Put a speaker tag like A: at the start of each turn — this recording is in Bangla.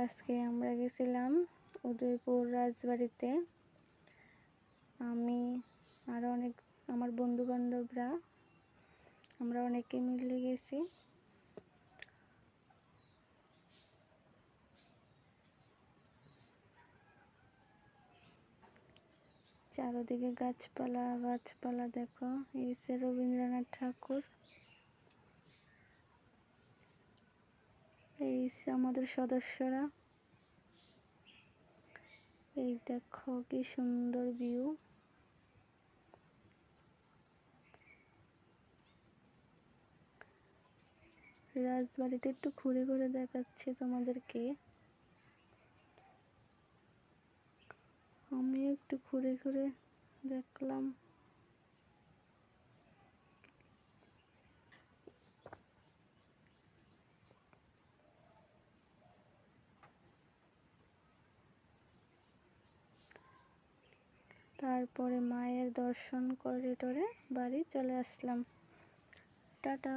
A: আজকে আমরা গেছিলাম উদয়পুর রাজবাড়িতে। আমি আর অনেক আমার বন্ধু বান্ধবরা আমরা অনেকে মিলে গেছি। চারদিকে গাছপালা গাছপালা, দেখো এই যে রবীন্দ্রনাথ ঠাকুর, এই আমাদের সদস্যরা, এই দেখো কি সুন্দর ভিউ। রাজবাড়িটা একটু ঘুরে ঘুরে দেখাচ্ছি তোমাদেরকে। আমি একটু ঘুরে ঘুরে দেখলাম। তারপরে মায়ের দর্শন করে টরে বাড়ি চলে আসলাম। টাটা।